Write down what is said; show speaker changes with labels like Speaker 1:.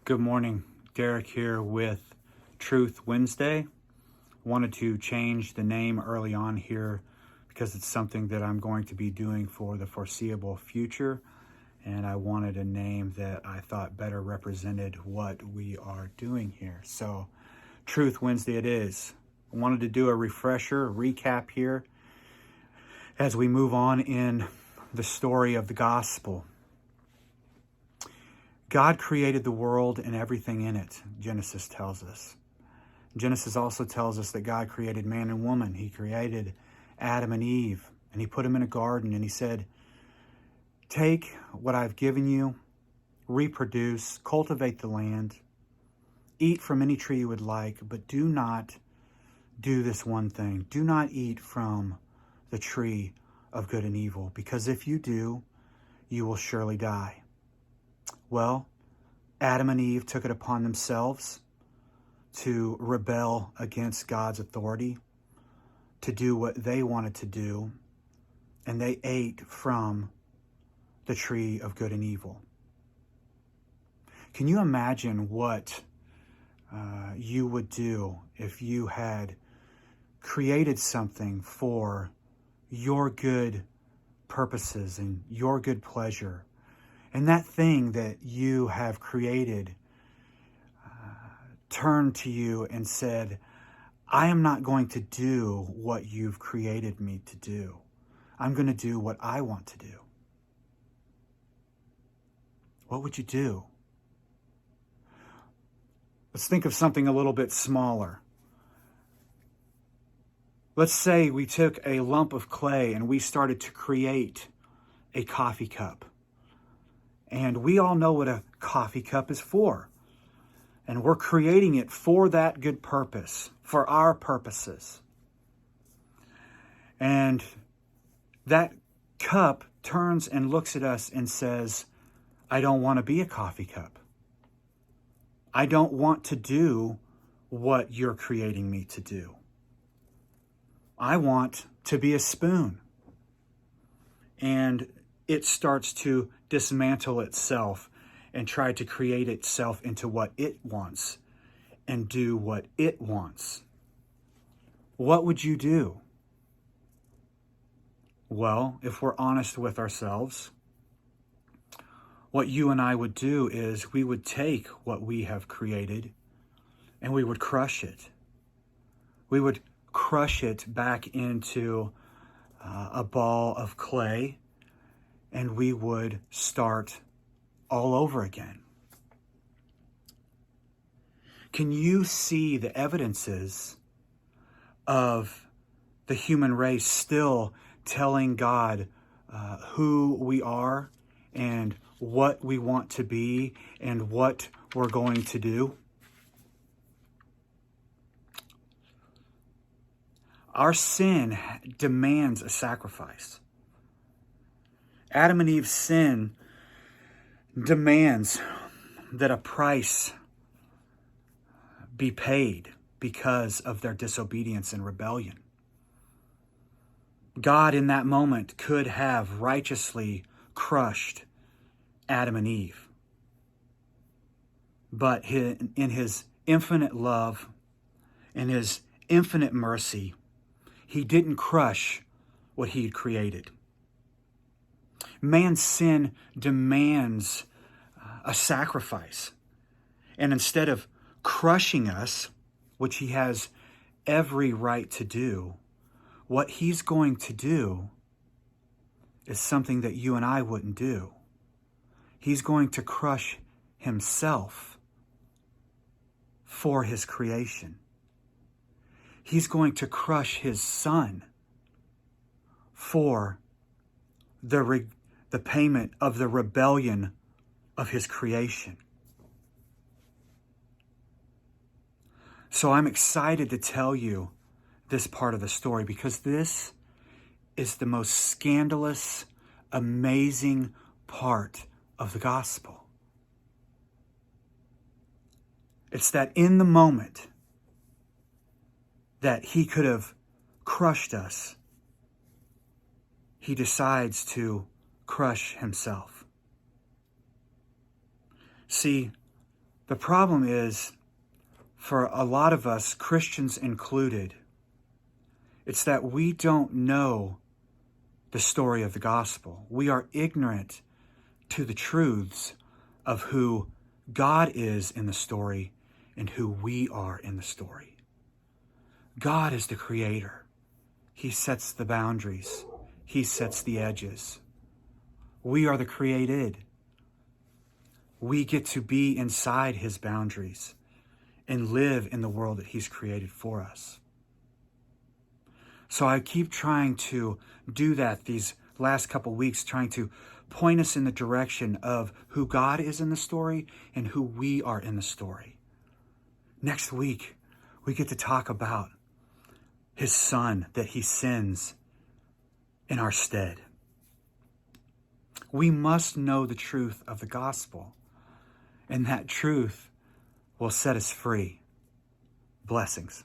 Speaker 1: Good morning. Derek here with Truth Wednesday. Wanted to change the name early on here because it's something that I'm going to be doing for the foreseeable future. And I wanted a name that I thought better represented what we are doing here. So Truth Wednesday it is. I wanted to do a refresher, recap here as we move on in the story of the gospel. God created the world and everything in it, Genesis tells us. Genesis also tells us that God created man and woman. He created Adam and Eve, and he put them in a garden, and he said, take what I've given you, reproduce, cultivate the land, eat from any tree you would like, but do not do this one thing. Do not eat from the tree of good and evil, because if you do, you will surely die. Well, Adam and Eve took it upon themselves to rebel against God's authority, to do what they wanted to do, and they ate from the tree of good and evil. Can you imagine what you would do if you had created something for your good purposes and your good pleasure? And that thing that you have created turned to you and said, I am not going to do what you've created me to do. I'm going to do what I want to do. What would you do? Let's think of something a little bit smaller. Let's say we took a lump of clay and we started to create a coffee cup. And we all know what a coffee cup is for. And we're creating it for that good purpose, for our purposes. And that cup turns and looks at us and says, I don't want to be a coffee cup. I don't want to do what you're creating me to do. I want to be a spoon. And it starts to dismantle itself and try to create itself into what it wants and do what it wants. What would you do? Well, if we're honest with ourselves, what you and I would do is we would take what we have created and we would crush it. We would crush it back into a ball of clay, and we would start all over again. Can you see the evidences of the human race still telling God who we are and what we want to be and what we're going to do? Our sin demands a sacrifice. Adam and Eve's sin demands that a price be paid because of their disobedience and rebellion. God in that moment could have righteously crushed Adam and Eve. But in his infinite love and his infinite mercy, he didn't crush what he had created. Man's sin demands a sacrifice. And instead of crushing us, which he has every right to do, what he's going to do is something that you and I wouldn't do. He's going to crush himself for his creation. He's going to crush his son for the payment of the rebellion of his creation. So I'm excited to tell you this part of the story because this is the most scandalous, amazing part of the gospel. It's that in the moment that he could have crushed us, he decides to crush himself. See, The problem is, for a lot of us, Christians included, it's that we don't know the story of the gospel. We are ignorant to the truths of who God is in the story and who we are in the story. God is the creator. He sets the boundaries. He sets the edges. We are the created. We get to be inside his boundaries and live in the world that he's created for us. So I keep trying to do that these last couple weeks, trying to point us in the direction of who God is in the story and who we are in the story. Next week, we get to talk about his son that he sends in our stead. We must know the truth of the gospel, and that truth will set us free. Blessings.